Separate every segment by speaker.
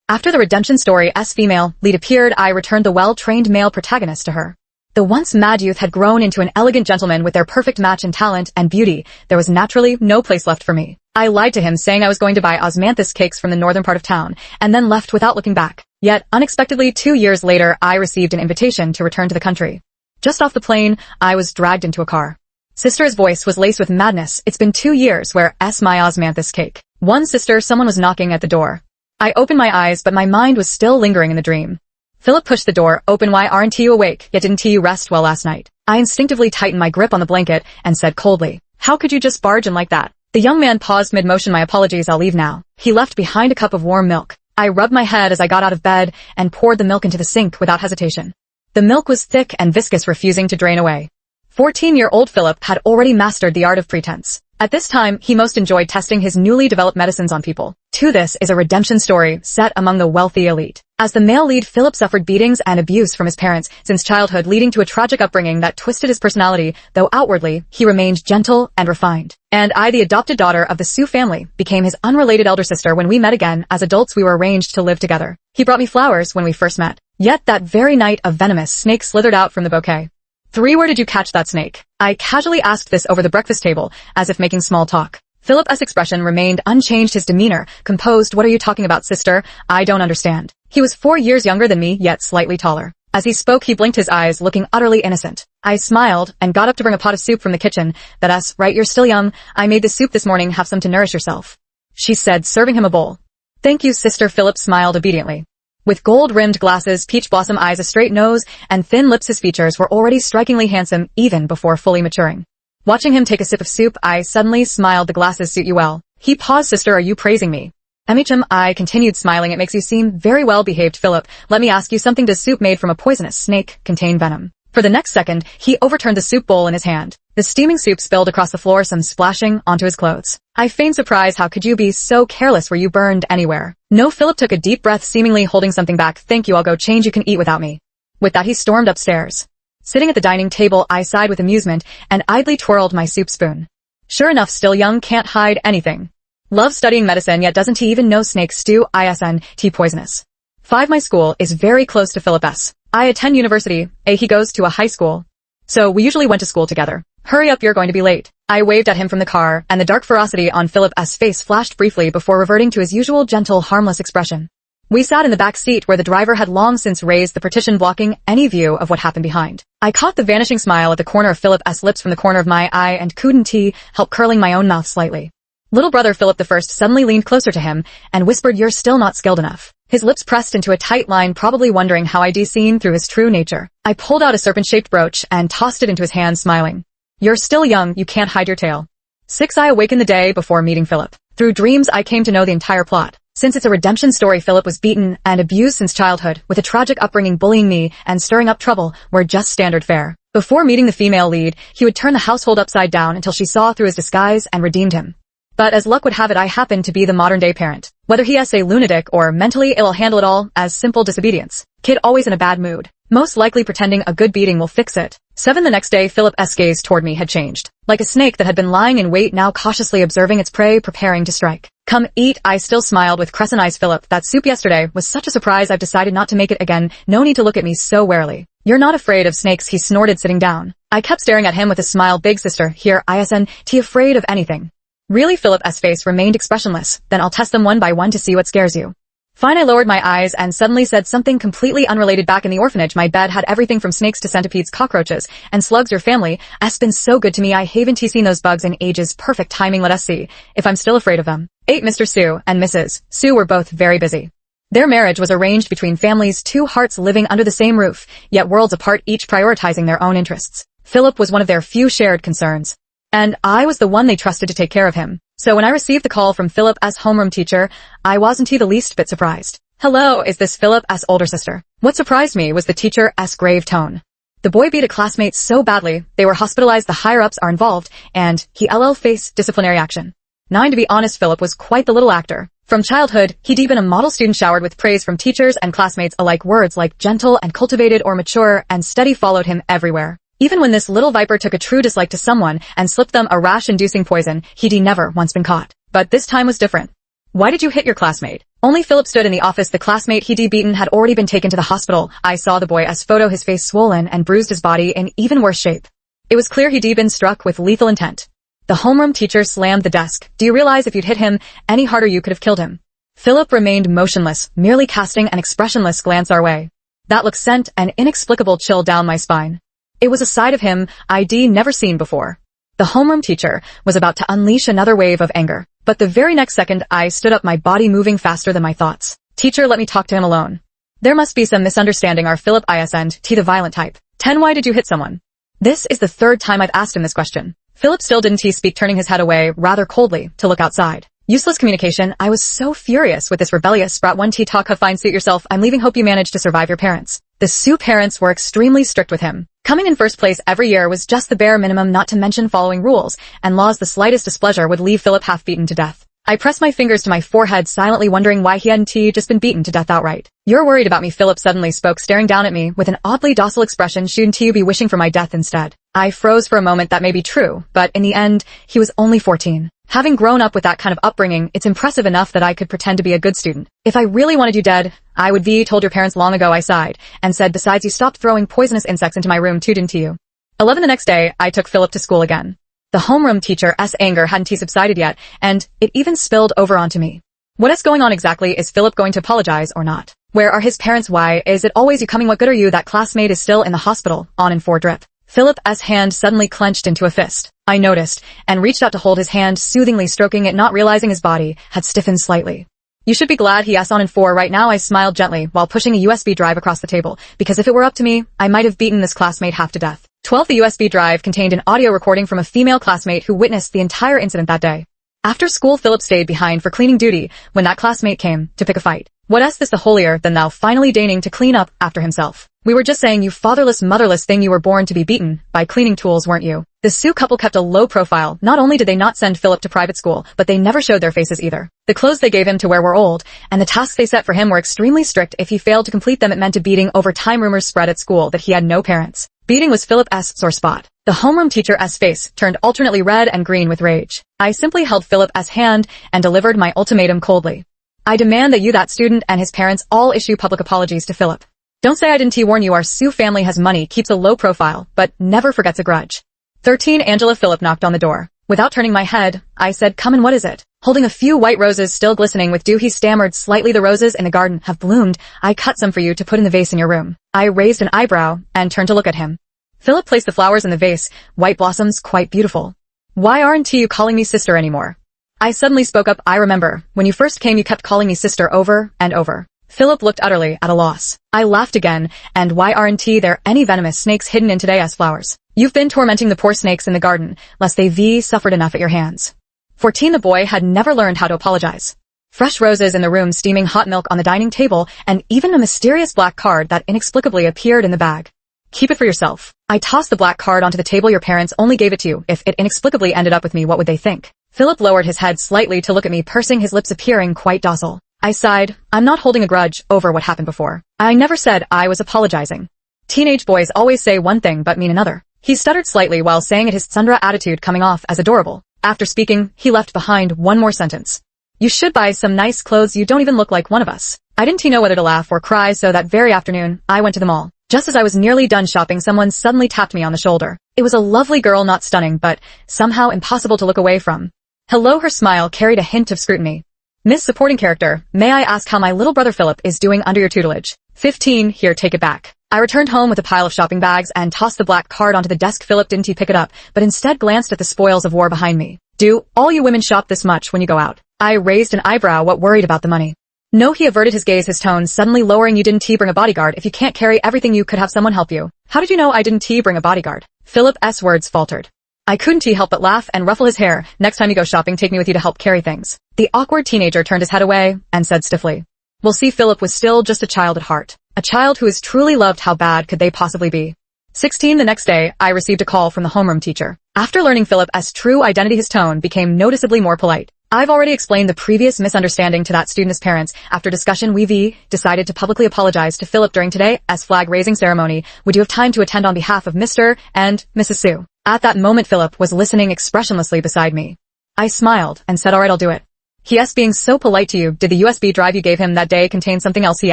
Speaker 1: After the redemption story S female lead appeared, I returned the well-trained male protagonist to her. The once mad youth had grown into an elegant gentleman with their perfect match in talent and beauty. There was naturally no place left for me. I lied to him, saying I was going to buy osmanthus cakes from the northern part of town, and then left without looking back. Yet, unexpectedly, 2 years later, I received an invitation to return to the country. Just off the plane, I was dragged into a car. Sister's voice was laced with madness. It's been 2 years. Where S my osmanthus cake? One sister, someone was knocking at the door. I opened my eyes, but my mind was still lingering in the dream. Philip pushed the door open. Why aren't you awake? Yet didn't you rest well last night? I instinctively tightened my grip on the blanket and said coldly, how could you just barge in like that? The young man paused mid-motion. My apologies, I'll leave now. He left behind a cup of warm milk. I rubbed my head as I got out of bed and poured the milk into the sink without hesitation. The milk was thick and viscous, refusing to drain away. 14-year-old Philip had already mastered the art of pretense. At this time, he most enjoyed testing his newly developed medicines on people. To this is a redemption story set among the wealthy elite. As the male lead, Philip suffered beatings and abuse from his parents since childhood, leading to a tragic upbringing that twisted his personality, though outwardly, he remained gentle and refined. And I, the adopted daughter of the Sue family, became his unrelated elder sister. When we met again as adults, we were arranged to live together. He brought me flowers when we first met. Yet that very night, a venomous snake slithered out from the bouquet. 3. Where did you catch that snake? I casually asked this over the breakfast table, as if making small talk. Philip's expression remained unchanged, his demeanor composed. What are you talking about, sister? I don't understand. He was 4 years younger than me, yet slightly taller. As he spoke, he blinked his eyes, looking utterly innocent. I smiled and got up to bring a pot of soup from the kitchen. That's right, you're still young. I made this soup this morning. Have some to nourish yourself, she said, serving him a bowl. Thank you, sister. Philip smiled obediently. With gold-rimmed glasses, peach blossom eyes, a straight nose, and thin lips, his features were already strikingly handsome even before fully maturing. Watching him take a sip of soup, I suddenly smiled. The glasses suit you well. He paused. Sister, are you praising me? I continued smiling. It makes you seem very well behaved, Philip. Let me ask you something. Does soup made from a poisonous snake contain venom? For the next second, he overturned the soup bowl in his hand. The steaming soup spilled across the floor, some splashing onto his clothes. I feigned surprise. How could you be so careless? Were you burned anywhere? No. Philip took a deep breath, seemingly holding something back. Thank you, I'll go change. You can eat without me. With that, he stormed upstairs. Sitting at the dining table, I sighed with amusement and idly twirled my soup spoon. Sure enough, still young, can't hide anything. Loves studying medicine, yet doesn't he even know snake stew isn't poisonous? 5. My school is very close to Philip's. I attend university. He goes to a high school. So we usually went to school together. Hurry up, you're going to be late. I waved at him from the car, and the dark ferocity on Philip's face flashed briefly before reverting to his usual gentle, harmless expression. We sat in the back seat where the driver had long since raised the partition, blocking any view of what happened behind. I caught the vanishing smile at the corner of Philip's lips from the corner of my eye and couldn't help curling my own mouth slightly. Little brother Philip I suddenly leaned closer to him and whispered, you're still not skilled enough. His lips pressed into a tight line, probably wondering how I'd seen through his true nature. I pulled out a serpent-shaped brooch and tossed it into his hand, smiling. You're still young, you can't hide your tail. 6. I awakened the day before meeting Philip. Through dreams, I came to know the entire plot. Since it's a redemption story, Philip was beaten and abused since childhood, with a tragic upbringing. Bullying me and stirring up trouble were just standard fare. Before meeting the female lead, he would turn the household upside down until she saw through his disguise and redeemed him. But as luck would have it, I happened to be the modern-day parent. Whether he is a lunatic or mentally ill, handle it all as simple disobedience. Kid always in a bad mood. Most likely pretending a good beating will fix it. 7. The next day, Philip's gaze toward me had changed. Like a snake that had been lying in wait, now cautiously observing its prey, preparing to strike. Come eat. I still smiled with crescent eyes. Philip, that soup yesterday was such a surprise, I've decided not to make it again. No need to look at me so warily. You're not afraid of snakes, he snorted, sitting down. I kept staring at him with a smile. Big sister, here, isn't afraid of anything. Really? Philip's face remained expressionless. Then I'll test them one by one to see what scares you. Fine. I lowered my eyes and suddenly said something completely unrelated. Back in the orphanage, my bed had everything from snakes to centipedes, cockroaches, and slugs. Your family has been so good to me. I haven't seen those bugs in ages. Perfect timing. Let us see if I'm still afraid of them. 8. Mr. Sue and Mrs. Sue were both very busy. Their marriage was arranged between families, two hearts living under the same roof, yet worlds apart, each prioritizing their own interests. Philip was one of their few shared concerns. And I was the one they trusted to take care of him. So when I received the call from Philip's homeroom teacher, I wasn't the least bit surprised. Hello, is this Philip's older sister? What surprised me was the teacher's grave tone. The boy beat a classmate so badly, they were hospitalized, the higher-ups are involved, and he faced disciplinary action. 9. To be honest, Philip was quite the little actor. From childhood, he'd been a model student, showered with praise from teachers and classmates alike. Words like gentle and cultivated or mature and steady followed him everywhere. Even when this little viper took a true dislike to someone and slipped them a rash-inducing poison, he'd never once been caught. But this time was different. Why did you hit your classmate? Only Philip stood in the office. The classmate he'd beaten had already been taken to the hospital. I saw the boy's photo, his face swollen and bruised, his body in even worse shape. It was clear he'd been struck with lethal intent. The homeroom teacher slammed the desk. Do you realize if you'd hit him any harder you could have killed him? Philip remained motionless, merely casting an expressionless glance our way. That look sent an inexplicable chill down my spine. It was a side of him I'd never seen before. The homeroom teacher was about to unleash another wave of anger, but the very next second I stood up, my body moving faster than my thoughts. Teacher, let me talk to him alone. There must be some misunderstanding. Our Philip isn't the violent type. 10. Why did you hit someone? This is the third time I've asked him this question. Philip still didn't speak, turning his head away rather coldly to look outside. Useless communication. I was so furious with this rebellious sprout. 1. Talk. Have fine, suit yourself. I'm leaving. Hope you managed to survive your parents. The Sue parents were extremely strict with him. Coming in first place every year was just the bare minimum, not to mention following rules and laws. The slightest displeasure would leave Philip half beaten to death. I pressed my fingers to my forehead, silently wondering why he hadn't just been beaten to death outright. You're worried about me, Philip suddenly spoke, staring down at me with an oddly docile expression. Shouldn't you be wishing for my death instead? I froze for a moment. That may be true, but in the end, he was only 14. Having grown up with that kind of upbringing, it's impressive enough that I could pretend to be a good student. If I really wanted you dead, I would be told your parents long ago. I sighed and said, besides, you stopped throwing poisonous insects into my room too, didn't you? 11. The next day, I took Philip to school again. The homeroom teacher's anger hadn't subsided yet, and it even spilled over onto me. What is going on exactly? Is Philip going to apologize or not? Where are his parents? Why is it always you coming? What good are you? That classmate is still in the hospital, on and for drip. Philip's hand suddenly clenched into a fist. I noticed, and reached out to hold his hand, soothingly stroking it, not realizing his body had stiffened slightly. You should be glad he on and for right now. I smiled gently while pushing a USB drive across the table, because if it were up to me, I might have beaten this classmate half to death. 12. The USB drive contained an audio recording from a female classmate who witnessed the entire incident that day. After school, Philip stayed behind for cleaning duty when that classmate came to pick a fight. What is this, the holier than thou, finally deigning to clean up after himself? We were just saying, you fatherless, motherless thing, you were born to be beaten by cleaning tools, weren't you? The Sue couple kept a low profile. Not only did they not send Philip to private school, but they never showed their faces either. The clothes they gave him to wear were old, and the tasks they set for him were extremely strict. If he failed to complete them, it meant a beating. Over time, rumors spread at school that he had no parents. Beating was Philip's sore spot. The homeroom teacher's face turned alternately red and green with rage. I simply held Philip's hand and delivered my ultimatum coldly. I demand that you, that student, and his parents all issue public apologies to Philip. Don't say I didn't warn you. Our Sue family has money, keeps a low profile, but never forgets a grudge. 13. Angela. Philip knocked on the door. Without turning my head, I said, come in. What is it? Holding a few white roses still glistening with dew, he stammered slightly. The roses in the garden have bloomed. I cut some for you to put in the vase in your room. I raised an eyebrow and turned to look at him. Philip placed the flowers in the vase, white blossoms, quite beautiful. Why aren't you calling me sister anymore? I suddenly spoke up. I remember, when you first came you kept calling me sister over and over. Philip looked utterly at a loss. I laughed again, and why aren't there any venomous snakes hidden in today's flowers? You've been tormenting the poor snakes in the garden, lest they suffered enough at your hands. 14. The boy had never learned how to apologize. Fresh roses in the room, steaming hot milk on the dining table, and even a mysterious black card that inexplicably appeared in the bag. Keep it for yourself. I tossed the black card onto the table. Your parents only gave it to you. If it inexplicably ended up with me, what would they think? Philip lowered his head slightly to look at me, pursing his lips, appearing quite docile. I sighed. I'm not holding a grudge over what happened before. I never said I was apologizing. Teenage boys always say one thing but mean another. He stuttered slightly while saying it, his Sundra attitude coming off as adorable. After speaking, he left behind one more sentence. You should buy some nice clothes. You don't even look like one of us. I didn't know whether to laugh or cry, so that very afternoon, I went to the mall. Just as I was nearly done shopping, someone suddenly tapped me on the shoulder. It was a lovely girl, not stunning, but somehow impossible to look away from. Hello. Her smile carried a hint of scrutiny. Miss Supporting Character, may I ask how my little brother Philip is doing under your tutelage? 15. Here, take it back. I returned home with a pile of shopping bags and tossed the black card onto the desk. Philip didn't pick it up, but instead glanced at the spoils of war behind me. Do all you women shop this much when you go out? I raised an eyebrow. What, worried about the money? No. He averted his gaze, his tone suddenly lowering. You didn't bring a bodyguard. If you can't carry everything, you could have someone help you. How did you know I didn't bring a bodyguard? Philip's words faltered. I couldn't help but laugh and ruffle his hair. Next time you go shopping, take me with you to help carry things. The awkward teenager turned his head away and said stiffly. We'll see. Philip was still just a child at heart. A child who is truly loved. How bad could they possibly be? 16. The next day, I received a call from the homeroom teacher. After learning Philip's true identity, his tone became noticeably more polite. I've already explained the previous misunderstanding to that student's parents. After discussion, we decided to publicly apologize to Philip during today's flag-raising ceremony. Would you have time to attend on behalf of Mr. and Mrs. Sue? At that moment, Philip was listening expressionlessly beside me. I smiled and said, all right, I'll do it. He's being so polite to you. Did the USB drive you gave him that day contain something else, he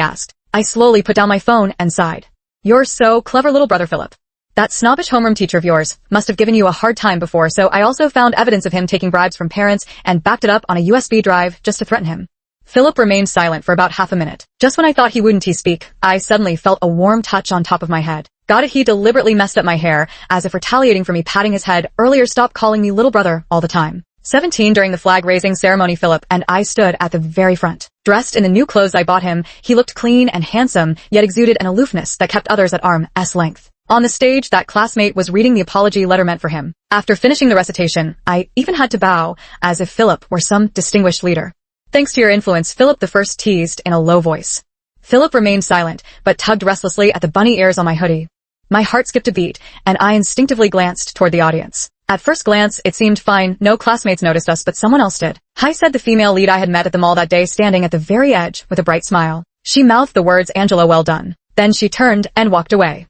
Speaker 1: asked. I slowly put down my phone and sighed. You're so clever, little brother Philip. That snobbish homeroom teacher of yours must have given you a hard time before, so I also found evidence of him taking bribes from parents and backed it up on a USB drive just to threaten him. Philip remained silent for about half a minute. Just when I thought he wouldn't speak, I suddenly felt a warm touch on top of my head. Got it, he deliberately messed up my hair, as if retaliating for me patting his head earlier. Stop calling me little brother all the time. 17 during the flag-raising ceremony, Philip and I stood at the very front. Dressed in the new clothes I bought him, he looked clean and handsome, yet exuded an aloofness that kept others at arm's length. On the stage, that classmate was reading the apology letter meant for him. After finishing the recitation, I even had to bow, as if Philip were some distinguished leader. Thanks to your influence, Philip the First teased in a low voice. Philip remained silent, but tugged restlessly at the bunny ears on my hoodie. My heart skipped a beat, and I instinctively glanced toward the audience. At first glance, it seemed fine. No classmates noticed us, but someone else did. Hi, said the female lead I had met at the mall that day, standing at the very edge with a bright smile. She mouthed the words, Angela, well done. Then she turned and walked away.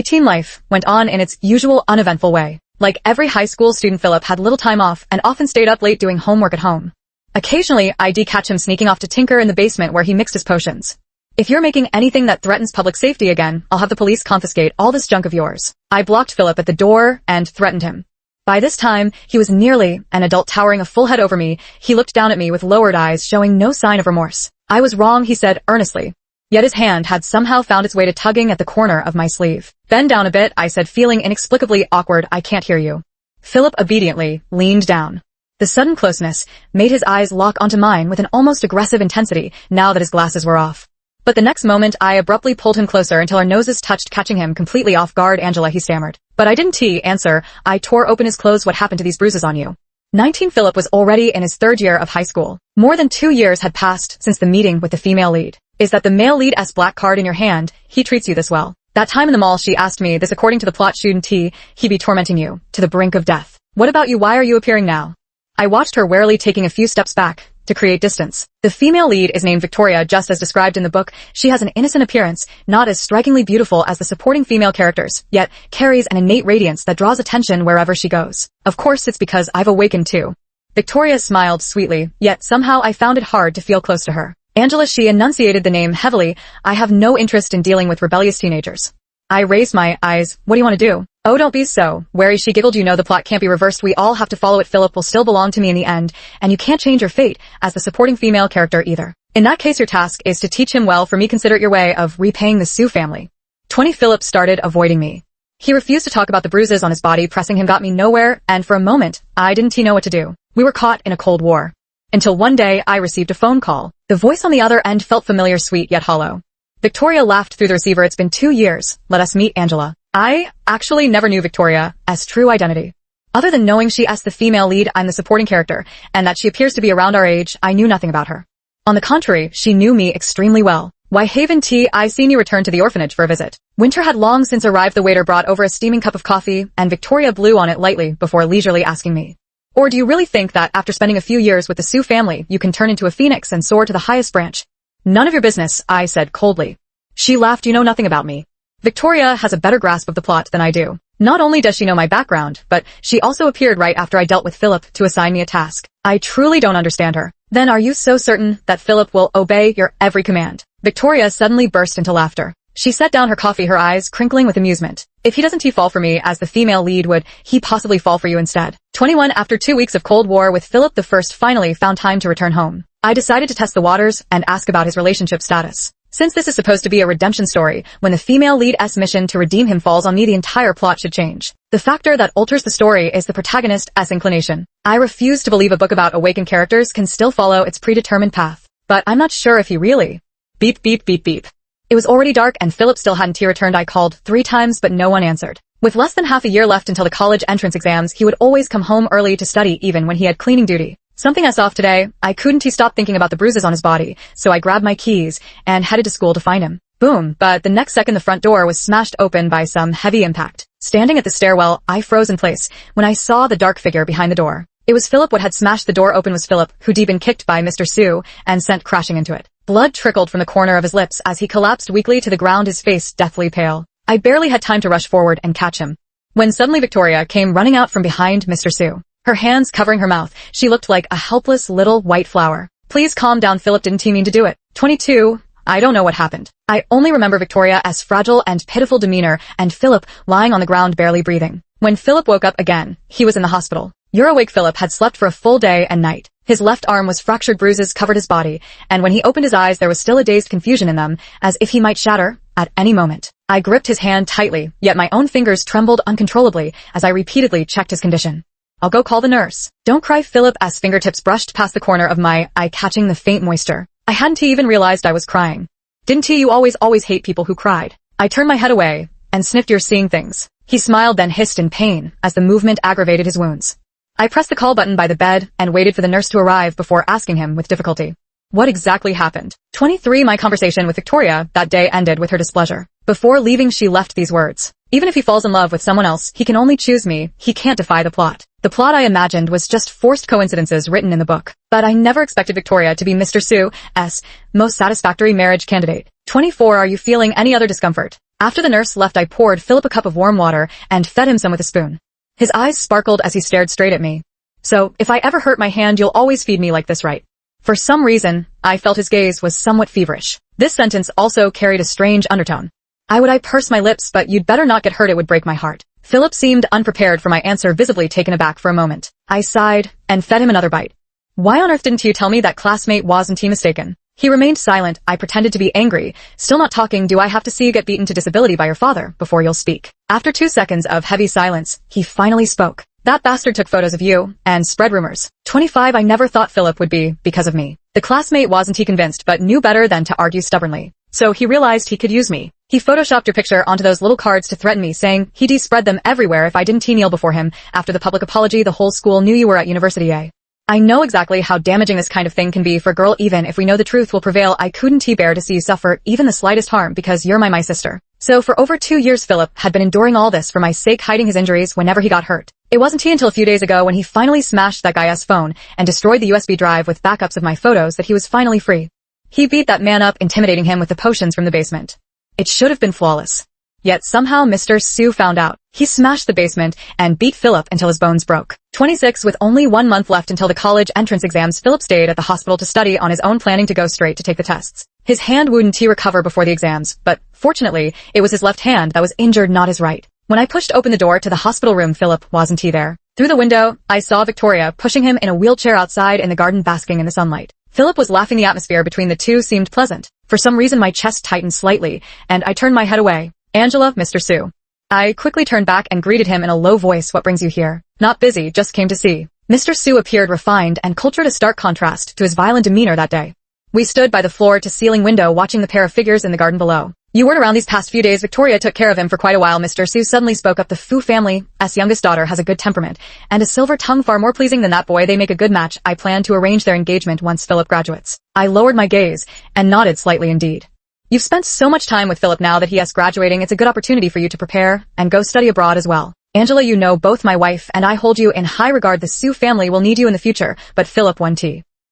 Speaker 1: Teen life went on in its usual uneventful way. Like every high school student, Philip had little time off and often stayed up late doing homework at home. Occasionally, I'd catch him sneaking off to tinker in the basement where he mixed his potions. If you're making anything that threatens public safety again, I'll have the police confiscate all this junk of yours. I blocked Philip at the door and threatened him. By this time, he was nearly an adult, towering a full head over me. He looked down at me with lowered eyes, showing no sign of remorse. I was wrong, he said earnestly. Yet his hand had somehow found its way to tugging at the corner of my sleeve. Bend down a bit, I said, feeling inexplicably awkward. I can't hear you. Philip obediently leaned down. The sudden closeness made his eyes lock onto mine with an almost aggressive intensity now that his glasses were off. But the next moment, I abruptly pulled him closer until our noses touched, catching him completely off guard. Angela, he stammered. But I didn't answer. I tore open his clothes. What happened to these bruises on you? 19. Philip was already in his third year of high school. More than 2 years had passed since the meeting with the female lead. Is that the male lead's black card in your hand? He treats you this well. That time in the mall, she asked me this. According to the plot, shouldn't he be tormenting you to the brink of death? What about you? Why are you appearing now? I watched her warily, taking a few steps back to create distance. The female lead is named Victoria, just as described in the book. She has an innocent appearance, not as strikingly beautiful as the supporting female characters, yet carries an innate radiance that draws attention wherever she goes. Of course, it's because I've awakened too. Victoria smiled sweetly, yet somehow I found it hard to feel close to her. Angela, she enunciated the name heavily. I have no interest in dealing with rebellious teenagers. I raised my eyes. What do you want to do? Oh, don't be so wary, she giggled. You know the plot can't be reversed. We all have to follow it. Philip will still belong to me in the end, and you can't change your fate as the supporting female character either. In that case, your task is to teach him well. For me, consider it your way of repaying the Sue family. 20. Philip started avoiding me. He refused to talk about the bruises on his body. Pressing him got me nowhere, and for a moment, I didn't know what to do. We were caught in a cold war. Until one day, I received a phone call. The voice on the other end felt familiar, sweet yet hollow. Victoria laughed through the receiver. It's been 2 years. Let us meet, Angela. I actually never knew Victoria's true identity. Other than knowing she as the female lead, I'm the supporting character, and that she appears to be around our age, I knew nothing about her. On the contrary, she knew me extremely well. Why, Haven T, I seen you return to the orphanage for a visit. Winter had long since arrived. The waiter brought over a steaming cup of coffee, and Victoria blew on it lightly before leisurely asking me, or do you really think that after spending a few years with the Sue family, you can turn into a phoenix and soar to the highest branch? None of your business, I said coldly. She laughed. You know nothing about me. Victoria has a better grasp of the plot than I do. Not only does she know my background, but she also appeared right after I dealt with Philip to assign me a task. I truly don't understand her. Then are you so certain that Philip will obey your every command? Victoria suddenly burst into laughter. She set down her coffee, her eyes crinkling with amusement. If he doesn't fall for me as the female lead, would he possibly fall for you instead? 21. After 2 weeks of Cold War with Philip the First finally found time to return home. I decided to test the waters and ask about his relationship status. Since this is supposed to be a redemption story, when the female lead's mission to redeem him falls on me, the entire plot should change. The factor that alters the story is the protagonist's inclination. I refuse to believe a book about awakened characters can still follow its predetermined path. But I'm not sure if he really... Beep, beep, beep, beep. It was already dark and Philip still hadn't returned. I called 3 times but no one answered. With less than half a year left until the college entrance exams, he would always come home early to study even when he had cleaning duty. Something I saw off today. I couldn't stop thinking about the bruises on his body, so I grabbed my keys and headed to school to find him. Boom, but the next second the front door was smashed open by some heavy impact. Standing at the stairwell, I froze in place when I saw the dark figure behind the door. It was Philip. What had smashed the door open was Philip, who'd been kicked by Mr. Sue and sent crashing into it. Blood trickled from the corner of his lips as he collapsed weakly to the ground, his face deathly pale. I barely had time to rush forward and catch him, when suddenly Victoria came running out from behind Mr. Sue. Her hands covering her mouth, she looked like a helpless little white flower. Please calm down, Philip, didn't he mean to do it? 22. I don't know what happened. I only remember Victoria as fragile and pitiful demeanor and Philip lying on the ground barely breathing. When Philip woke up again, he was in the hospital. You're awake. Philip had slept for a full day and night. His left arm was fractured, bruises covered his body, and when he opened his eyes there was still a dazed confusion in them, as if he might shatter at any moment. I gripped his hand tightly, yet my own fingers trembled uncontrollably as I repeatedly checked his condition. I'll go call the nurse. Don't cry, Philip, as fingertips brushed past the corner of my eye, catching the faint moisture. I hadn't even realized I was crying. Didn't he? You always hate people who cried. I turned my head away and sniffed. You're seeing things. He smiled, then hissed in pain as the movement aggravated his wounds. I pressed the call button by the bed and waited for the nurse to arrive before asking him with difficulty. What exactly happened? 23. My conversation with Victoria that day ended with her displeasure. Before leaving she left these words. Even if he falls in love with someone else, he can only choose me. He can't defy the plot. The plot I imagined was just forced coincidences written in the book. But I never expected Victoria to be Mr. Sue's most satisfactory marriage candidate. 24. Are you feeling any other discomfort? After the nurse left I poured Philip a cup of warm water and fed him some with a spoon. His eyes sparkled as he stared straight at me. So, if I ever hurt my hand you'll always feed me like this, right? For some reason, I felt his gaze was somewhat feverish. This sentence also carried a strange undertone. I purse my lips, but you'd better not get hurt, it would break my heart. Philip seemed unprepared for my answer, visibly taken aback for a moment. I sighed and fed him another bite. Why on earth didn't you tell me that classmate wasn't he mistaken? He remained silent. I pretended to be angry. Still not talking. Do I have to see you get beaten to disability by your father before you'll speak? After 2 seconds of heavy silence, he finally spoke. That bastard took photos of you and spread rumors. 25. I never thought Philip would be because of me. The classmate wasn't he convinced, but knew better than to argue stubbornly. So he realized he could use me. He photoshopped your picture onto those little cards to threaten me, saying he'd spread them everywhere if I didn't kneel before him. After the public apology, the whole school knew you were at university, eh? I know exactly how damaging this kind of thing can be for a girl. Even if we know the truth will prevail, I couldn't bear to see you suffer even the slightest harm because you're my sister. So for over 2 years Philip had been enduring all this for my sake, hiding his injuries whenever he got hurt. It wasn't until a few days ago when he finally smashed that guy's phone and destroyed the USB drive with backups of my photos that he was finally free. He beat that man up, intimidating him with the potions from the basement. It should have been flawless. Yet somehow Mr. Sue found out. He smashed the basement and beat Philip until his bones broke. 26. With only 1 month left until the college entrance exams, Philip stayed at the hospital to study on his own, planning to go straight to take the tests. His hand wouldn't recover before the exams, but fortunately, it was his left hand that was injured, not his right. When I pushed open the door to the hospital room, Philip wasn't there. Through the window, I saw Victoria pushing him in a wheelchair outside in the garden, basking in the sunlight. Philip was laughing. The atmosphere between the two seemed pleasant. For some reason my chest tightened slightly, and I turned my head away. Angela, Mr. Sue. I quickly turned back and greeted him in a low voice. What brings you here? Not busy, just came to see. Mr. Sue appeared refined and cultured, a stark contrast to his violent demeanor that day. We stood by the floor-to-ceiling window watching the pair of figures in the garden below. You weren't around these past few days. Victoria took care of him for quite a while. Mr. Sue suddenly spoke up. The Fu family's youngest daughter has a good temperament and a silver tongue, far more pleasing than that boy. They make a good match. I plan to arrange their engagement once Philip graduates. I lowered my gaze and nodded slightly. Indeed. You've spent so much time with Philip. Now that he is graduating, it's a good opportunity for you to prepare and go study abroad as well. Angela, you know both my wife and I hold you in high regard. The Sue family will need you in the future, but Philip won't.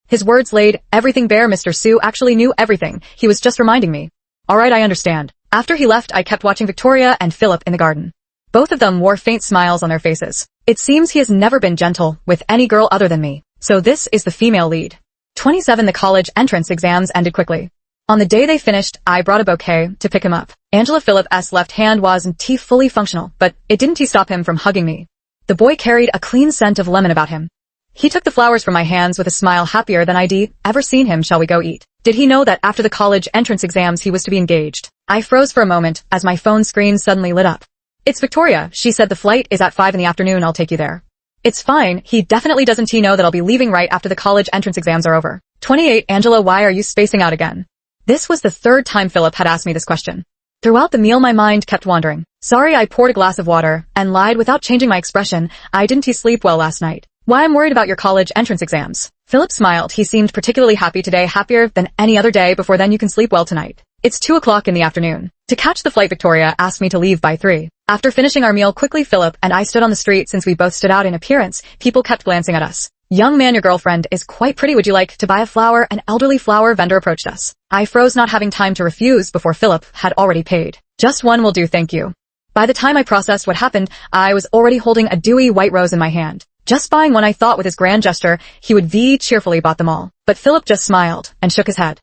Speaker 1: His words laid everything bare. Mr. Sue actually knew everything. He was just reminding me. All right, I understand. After he left, I kept watching Victoria and Philip in the garden. Both of them wore faint smiles on their faces. It seems he has never been gentle with any girl other than me. So this is the female lead. 27. The college entrance exams ended quickly. On the day they finished, I brought a bouquet to pick him up. Angela, Philip's left hand wasn't fully functional, but it didn't stop him from hugging me. The boy carried a clean scent of lemon about him. He took the flowers from my hands with a smile, happier than I'd ever seen him. Shall we go eat? Did he know that after the college entrance exams he was to be engaged? I froze for a moment as my phone screen suddenly lit up. It's Victoria, she said. The flight is at 5 in the afternoon. I'll take you there. It's fine. He definitely doesn't know that I'll be leaving right after the college entrance exams are over. 28. Angela, why are you spacing out again? This was the third time Philip had asked me this question. Throughout the meal my mind kept wandering. Sorry, I poured a glass of water and lied without changing my expression. I didn't sleep well last night. Why, I'm worried about your college entrance exams. Philip smiled. He seemed particularly happy today, happier than any other day. Before then you can sleep well tonight. It's 2 o'clock in the afternoon. To catch the flight, Victoria asked me to leave by 3. After finishing our meal quickly, Philip and I stood on the street. Since we both stood out in appearance, people kept glancing at us. Young man, your girlfriend is quite pretty. Would you like to buy a flower? An elderly flower vendor approached us. I froze, not having time to refuse before Philip had already paid. Just one will do, thank you. By the time I processed what happened, I was already holding a dewy white rose in my hand. Just buying one. I thought with his grand gesture, he would cheerfully bought them all. But Philip just smiled and shook his head.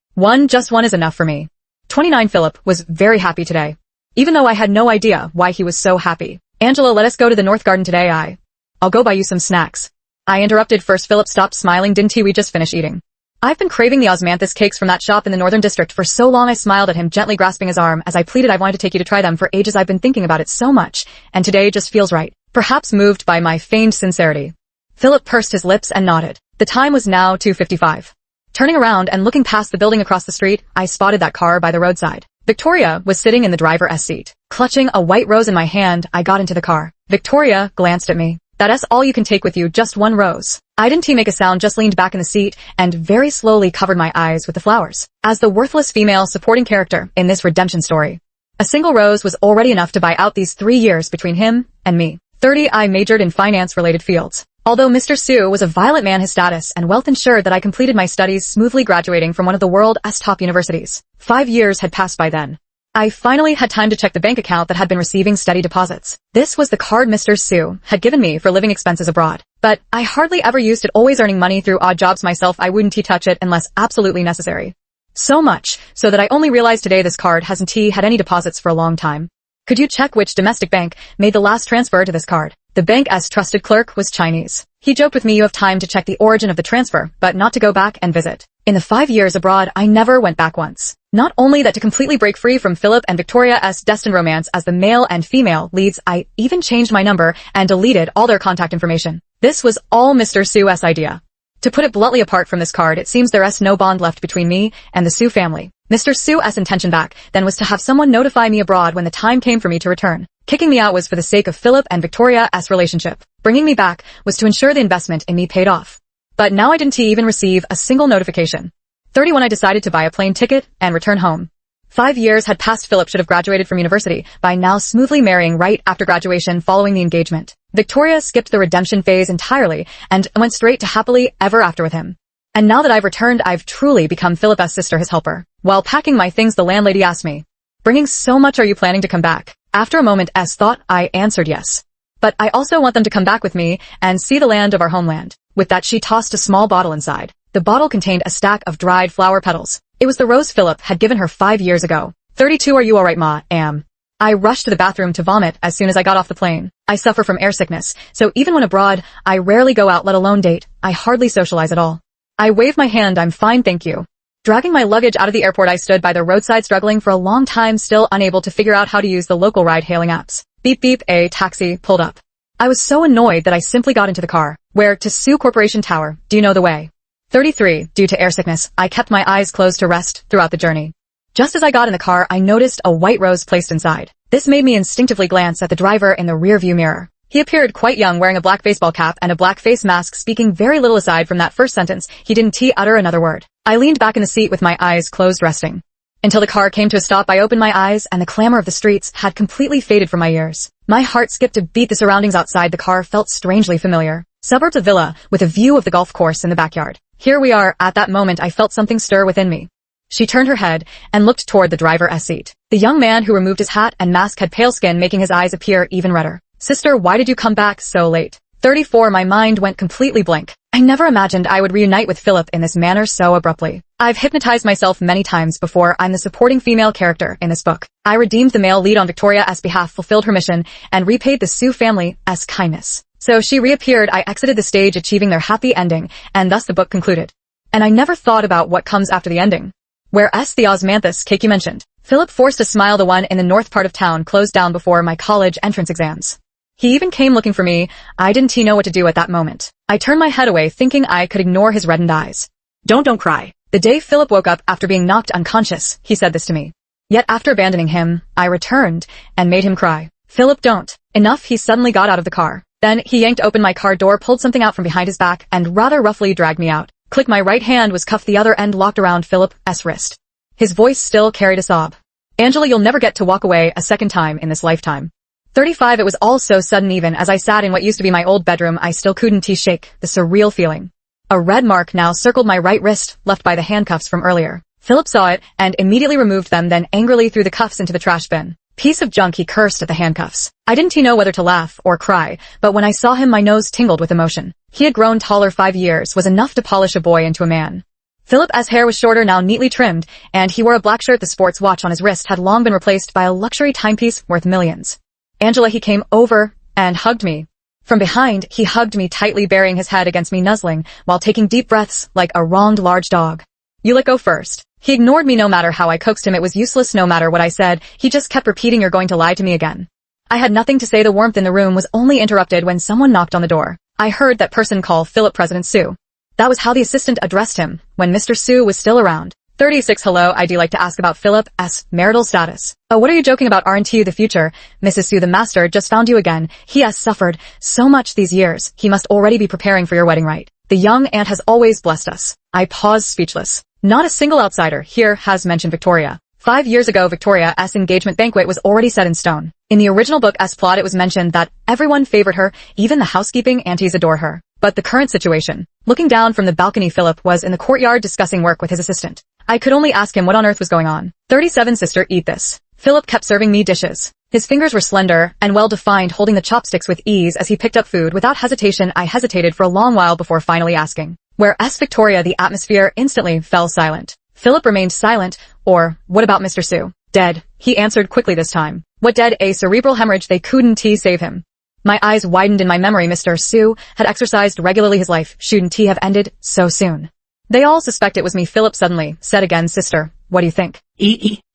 Speaker 1: Just one is enough for me. 29 Philip was very happy today. Even though I had no idea why he was so happy. Angela, let us go to the North Garden today. I'll go buy you some snacks. I interrupted first. Philip stopped smiling. Didn't he? We just finished eating. I've been craving the osmanthus cakes from that shop in the Northern District for so long. I smiled at him, gently grasping his arm as I pleaded. I've wanted to take you to try them for ages. I've been thinking about it so much, and today just feels right. Perhaps moved by my feigned sincerity. Philip pursed his lips and nodded. The time was now 2:55. Turning around and looking past the building across the street, I spotted that car by the roadside. Victoria was sitting in the driver's seat. Clutching a white rose in my hand, I got into the car. Victoria glanced at me. That's all you can take with you, just one rose. I didn't make a sound, just leaned back in the seat and very slowly covered my eyes with the flowers. As the worthless female supporting character in this redemption story, a single rose was already enough to buy out these 3 years between him and me. 30. I majored in finance-related fields. Although Mr. Su was a violent man, his status and wealth ensured that I completed my studies, smoothly graduating from one of the world's top universities. 5 years had passed by then. I finally had time to check the bank account that had been receiving steady deposits. This was the card Mr. Su had given me for living expenses abroad. But I hardly ever used it, always earning money through odd jobs myself. I wouldn't touch it unless absolutely necessary. So much so that I only realized today this card hasn't had any deposits for a long time. Could you check which domestic bank made the last transfer to this card? The bank's trusted clerk was Chinese. He joked with me, you have time to check the origin of the transfer, but not to go back and visit. In the 5 years abroad, I never went back once. Not only that, to completely break free from Philip and Victoria's destined romance as the male and female leads, I even changed my number and deleted all their contact information. This was all Mr. Su's idea. To put it bluntly, apart from this card, it seems there's no bond left between me and the Su family. Mr. Su's intention back then was to have someone notify me abroad when the time came for me to return. Kicking me out was for the sake of Philip and Victoria's relationship. Bringing me back was to ensure the investment in me paid off. But now I didn't even receive a single notification. 31. I decided to buy a plane ticket and return home. 5 years had passed. Philip should have graduated from university by now, smoothly marrying right after graduation following the engagement. Victoria skipped the redemption phase entirely and went straight to happily ever after with him. And now that I've returned, I've truly become Philip's sister, his helper. While packing my things, the landlady asked me, "Bringing so much, are you planning to come back?" After a moment's thought, I answered yes. But I also want them to come back with me and see the land of our homeland. With that, she tossed a small bottle inside. The bottle contained a stack of dried flower petals. It was the rose Philip had given her 5 years ago. 32. Are you alright, Ma? Am. I rushed to the bathroom to vomit as soon as I got off the plane. I suffer from air sickness, so even when abroad, I rarely go out, let alone date. I hardly socialize at all. I waved my hand. I'm fine, thank you. Dragging my luggage out of the airport, I stood by the roadside struggling for a long time, still unable to figure out how to use the local ride-hailing apps. Beep beep, a taxi pulled up. I was so annoyed that I simply got into the car. Where? To Su Corporation Tower. Do you know the way? 33. Due to air sickness, I kept my eyes closed to rest throughout the journey. Just as I got in the car, I noticed a white rose placed inside. This made me instinctively glance at the driver in the rearview mirror. He appeared quite young, wearing a black baseball cap and a black face mask, speaking very little. Aside from that first sentence, he didn't utter another word. I leaned back in the seat with my eyes closed, resting. Until the car came to a stop, I opened my eyes and the clamor of the streets had completely faded from my ears. My heart skipped a beat. The surroundings outside the car felt strangely familiar. Suburbs of Villa, with a view of the golf course in the backyard. Here we are. At that moment, I felt something stir within me. She turned her head and looked toward the driver's seat. The young man who removed his hat and mask had pale skin, making his eyes appear even redder. Sister, why did you come back so late? 34. My mind went completely blank. I never imagined I would reunite with Philip in this manner so abruptly. I've hypnotized myself many times before. I'm the supporting female character in this book. I redeemed the male lead on Victoria's behalf, fulfilled her mission, and repaid the Su family's kindness. So she reappeared. I exited the stage, achieving their happy ending, and thus the book concluded. And I never thought about what comes after the ending. Whereas the osmanthus cake you mentioned. Philip forced a smile. The one in the north part of town closed down before my college entrance exams. He even came looking for me. I didn't know what to do at that moment. I turned my head away, thinking I could ignore his reddened eyes. Don't cry. The day Philip woke up after being knocked unconscious, he said this to me. Yet after abandoning him, I returned and made him cry. Philip, don't. Enough. He suddenly got out of the car. Then he yanked open my car door, pulled something out from behind his back, and rather roughly dragged me out. Click. My right hand was cuffed, the other end locked around Philip's wrist. His voice still carried a sob. Angela, you'll never get to walk away a second time in this lifetime. 35. It was all so sudden. Even as I sat in what used to be my old bedroom, I still couldn't shake the surreal feeling. A red mark now circled my right wrist, left by the handcuffs from earlier. Philip saw it and immediately removed them, then angrily threw the cuffs into the trash bin. Piece of junk, he cursed at the handcuffs. I didn't know whether to laugh or cry, but when I saw him my nose tingled with emotion. He had grown taller 5 years, was enough to polish a boy into a man. Philip's hair was shorter, now neatly trimmed, and he wore a black shirt. The sports watch on his wrist had long been replaced by a luxury timepiece worth millions. Angela, he came over and hugged me. From behind, he hugged me tightly, burying his head against me, nuzzling, while taking deep breaths like a wronged large dog. You let go first. He ignored me no matter how I coaxed him. It was useless no matter what I said. He just kept repeating, "You're going to lie to me again." I had nothing to say. The warmth in the room was only interrupted when someone knocked on the door. I heard that person call Philip President Sue. That was how the assistant addressed him when Mr. Sue was still around. 36. Hello, I'd like to ask about Philip's marital status. Oh, what are you joking about? Aren't you the future? Mrs. Sue, the master just found you again. He has suffered so much these years. He must already be preparing for your wedding rite. The young aunt has always blessed us. I paused, speechless. Not a single outsider here has mentioned Victoria. 5 years ago, Victoria's engagement banquet was already set in stone. In the original book's plot, it was mentioned that everyone favored her, even the housekeeping aunties adore her. But the current situation. Looking down from the balcony, Philip was in the courtyard discussing work with his assistant. I could only ask him what on earth was going on. 37. Sister, eat this. Philip kept serving me dishes. His fingers were slender and well-defined, holding the chopsticks with ease as he picked up food. Without hesitation, I hesitated for a long while before finally asking. Whereas Victoria, the atmosphere instantly fell silent. Philip remained silent. Or, what about Mr. Sue? Dead. He answered quickly this time. What dead? A cerebral hemorrhage. They couldn't save him. My eyes widened in my memory. Mr. Sue had exercised regularly. His life shouldn't he have ended so soon? They all suspect it was me. Philip suddenly said again. Sister, what do you think?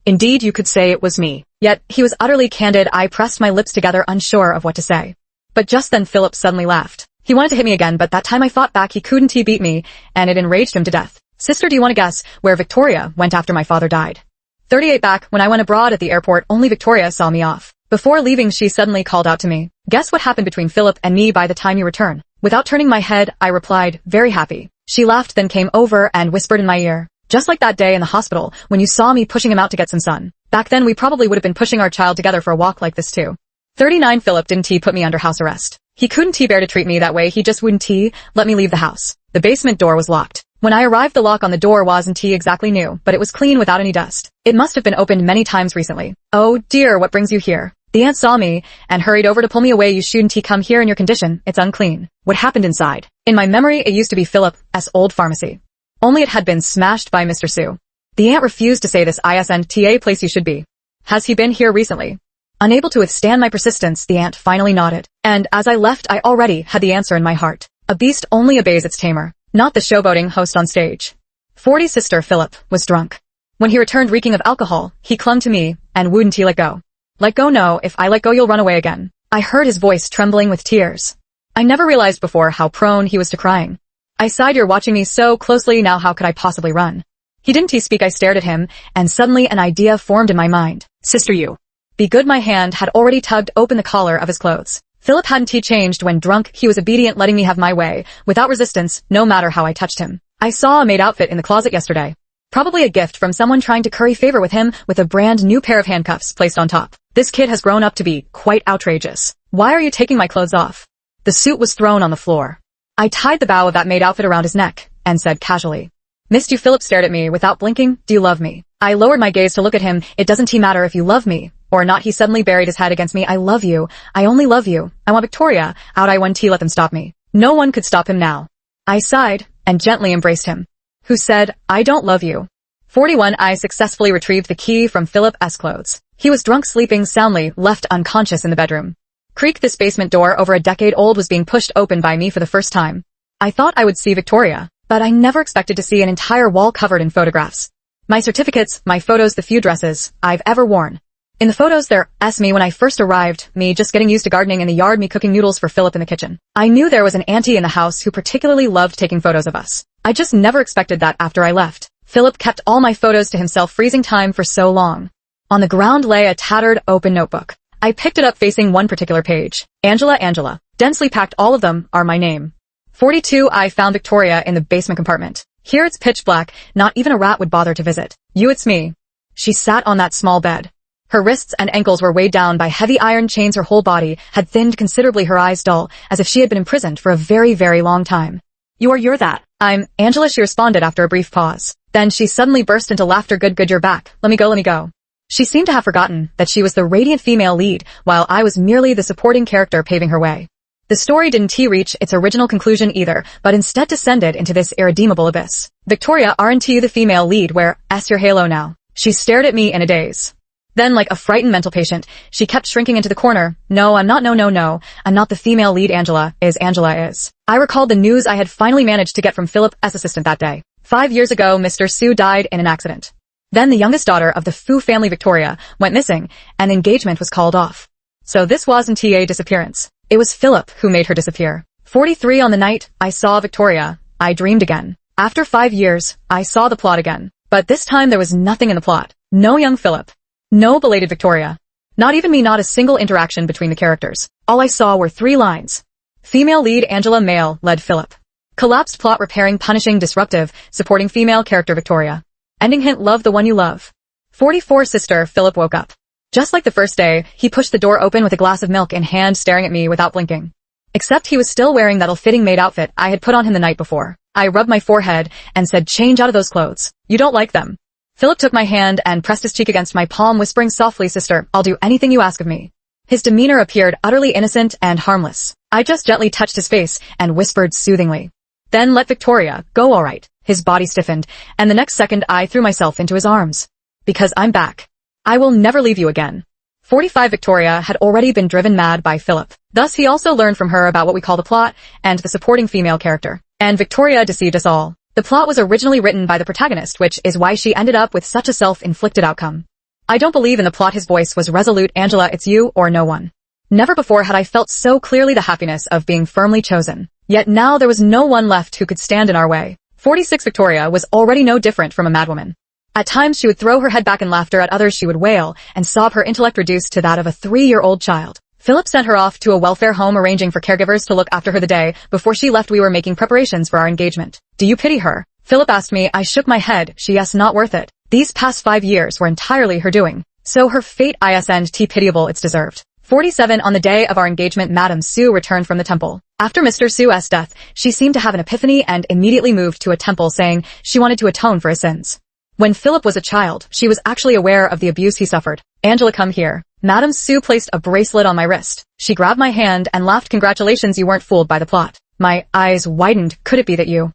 Speaker 1: Indeed, you could say it was me. Yet, he was utterly candid. I pressed my lips together, unsure of what to say. But just then Philip suddenly laughed. He wanted to hit me again, but that time I fought back. He couldn't beat me, and it enraged him to death. Sister, do you want to guess where Victoria went after my father died? 38. Back when I went abroad at the airport, only Victoria saw me off. Before leaving, she suddenly called out to me. Guess what happened between Philip and me by the time you return? Without turning my head, I replied, very happy. She laughed, then came over and whispered in my ear. Just like that day in the hospital when you saw me pushing him out to get some sun. Back then we probably would have been pushing our child together for a walk like this too. 39. Philip didn't put me under house arrest. He couldn't bear to treat me that way. He just wouldn't let me leave the house. The basement door was locked. When I arrived, the lock on the door wasn't exactly new, but it was clean without any dust. It must have been opened many times recently. Oh dear, what brings you here? The aunt saw me and hurried over to pull me away. You shouldn't come here in your condition. It's unclean. What happened inside? In my memory, it used to be Philip's old pharmacy. Only it had been smashed by Mr. Sue. The aunt refused to say this isn't a place you should be. Has he been here recently? Unable to withstand my persistence, the aunt finally nodded. And as I left, I already had the answer in my heart. A beast only obeys its tamer, not the showboating host on stage. 40. Sister, Philip was drunk. When he returned reeking of alcohol, he clung to me and wouldn't let go. Let go? No, if I let go you'll run away again. I heard his voice trembling with tears. I never realized before how prone he was to crying. I sighed. You're watching me so closely now, how could I possibly run? He didn't speak. I stared at him, and suddenly an idea formed in my mind. Sister, you be good. My hand had already tugged open the collar of his clothes. Philip hadn't changed. When drunk, he was obedient, letting me have my way, without resistance, no matter how I touched him. I saw a maid outfit in the closet yesterday. Probably a gift from someone trying to curry favor with him, with a brand new pair of handcuffs placed on top. This kid has grown up to be quite outrageous. Why are you taking my clothes off? The suit was thrown on the floor. I tied the bow of that maid outfit around his neck, and said casually, Missed you. Philip stared at me without blinking. Do you love me? I lowered my gaze to look at him. It doesn't matter if you love me or not. He suddenly buried his head against me. I love you. I only love you. I want Victoria out. I wouldn't let them stop me. No one could stop him now. I sighed and gently embraced him. Who said, I don't love you? 41. I successfully retrieved the key from Philip's clothes. He was drunk, sleeping soundly, left unconscious in the bedroom. Creak. This basement door, over a decade old, was being pushed open by me for the first time. I thought I would see Victoria, but I never expected to see an entire wall covered in photographs. My certificates, my photos, the few dresses I've ever worn. In the photos there's me when I first arrived, me just getting used to gardening in the yard, me cooking noodles for Philip in the kitchen. I knew there was an auntie in the house who particularly loved taking photos of us. I just never expected that after I left. Philip kept all my photos to himself, freezing time for so long. On the ground lay a tattered, open notebook. I picked it up, facing one particular page. Angela, Angela. Densely packed, all of them are my name. 42. I found Victoria in the basement compartment. Here it's pitch black, not even a rat would bother to visit. You, it's me. She sat on that small bed. Her wrists and ankles were weighed down by heavy iron chains. Her whole body had thinned considerably, her eyes dull, as if she had been imprisoned for a very, very long time. You're that. I'm Angela, she responded after a brief pause. Then she suddenly burst into laughter. Good, you're back. Let me go. She seemed to have forgotten that she was the radiant female lead, while I was merely the supporting character paving her way. The story didn't reach its original conclusion either, but instead descended into this irredeemable abyss. Victoria, aren't you the female lead? Where's your halo now? She stared at me in a daze. Then, like a frightened mental patient, she kept shrinking into the corner. No, I'm not. No. I'm not the female lead. Angela is. I recalled the news I had finally managed to get from Philip's assistant that day. 5 years ago, Mr. Su died in an accident. Then the youngest daughter of the Fu family, Victoria, went missing, and the engagement was called off. So this wasn't a disappearance. It was Philip who made her disappear. 43 on the night I saw Victoria, I dreamed again. After 5 years, I saw the plot again. But this time there was nothing in the plot. No young Philip. No belated Victoria. Not even me, not a single interaction between the characters. All I saw were 3 lines. Female lead Angela, male led Philip. Collapsed plot, repairing, punishing, disruptive, supporting female character Victoria. Ending hint, love the one you love. 44 sister Philip woke up. Just like the first day, he pushed the door open with a glass of milk in hand, staring at me without blinking. Except he was still wearing that ill-fitting maid outfit I had put on him the night before. I rubbed my forehead and said, change out of those clothes. You don't like them. Philip took my hand and pressed his cheek against my palm, whispering softly, sister, I'll do anything you ask of me. His demeanor appeared utterly innocent and harmless. I just gently touched his face and whispered soothingly, then let Victoria go, all right. His body stiffened, and the next second I threw myself into his arms. Because I'm back. I will never leave you again. 45 Victoria had already been driven mad by Philip. Thus he also learned from her about what we call the plot and the supporting female character. And Victoria deceived us all. The plot was originally written by the protagonist, which is why she ended up with such a self-inflicted outcome. I don't believe in the plot. His voice was resolute. Angela, it's you or no one. Never before had I felt so clearly the happiness of being firmly chosen. Yet now there was no one left who could stand in our way. 46 Victoria was already no different from a madwoman. At times she would throw her head back in laughter, at others she would wail and sob, her intellect reduced to that of a 3-year-old child. Philip sent her off to a welfare home, arranging for caregivers to look after her. The day before she left, we were making preparations for our engagement. Do you pity her? Philip asked me. I shook my head. Yes, not worth it. These past 5 years were entirely her doing. So her fate isn't pitiable, it's deserved. 47 On the day of our engagement, Madame Su returned from the temple. After Mr. Su's death, she seemed to have an epiphany and immediately moved to a temple, saying she wanted to atone for his sins. When Philip was a child, she was actually aware of the abuse he suffered. Angela, come here. Madame Su placed a bracelet on my wrist. She grabbed my hand and laughed. Congratulations, you weren't fooled by the plot. My eyes widened. Could it be that you?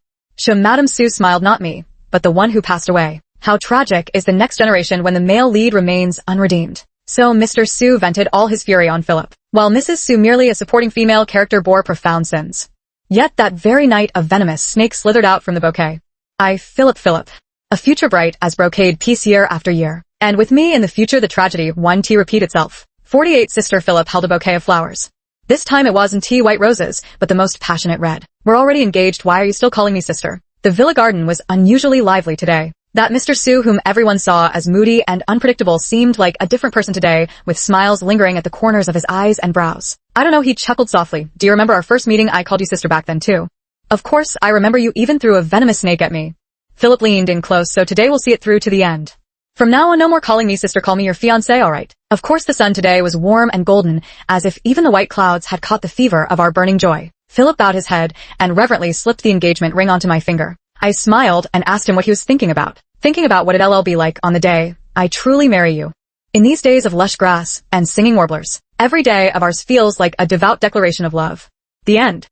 Speaker 1: Madame Su smiled. Not me, but the one who passed away. How tragic is the next generation when the male lead remains unredeemed. So Mr. Su vented all his fury on Philip, while Mrs. Su, merely a supporting female character, bore profound sins. Yet that very night a venomous snake slithered out from the bouquet. Philip. A future bright as brocade piece year after year. And with me in the future the tragedy won't repeat itself. 48 Sister Philip held a bouquet of flowers. This time it wasn't white roses, but the most passionate red. We're already engaged. Why are you still calling me sister? The villa garden was unusually lively today. That Mr. Su, whom everyone saw as moody and unpredictable, seemed like a different person today, with smiles lingering at the corners of his eyes and brows. I don't know, he chuckled softly. Do you remember our first meeting? I called you sister back then too. Of course, I remember. You even threw a venomous snake at me. Philip leaned in close. So today we'll see it through to the end. From now on, no more calling me sister, call me your fiancé, alright? Of course the sun today was warm and golden, as if even the white clouds had caught the fever of our burning joy. Philip bowed his head and reverently slipped the engagement ring onto my finger. I smiled and asked him what he was thinking about. Thinking about what it'll be like on the day I truly marry you. In these days of lush grass and singing warblers, every day of ours feels like a devout declaration of love. The end.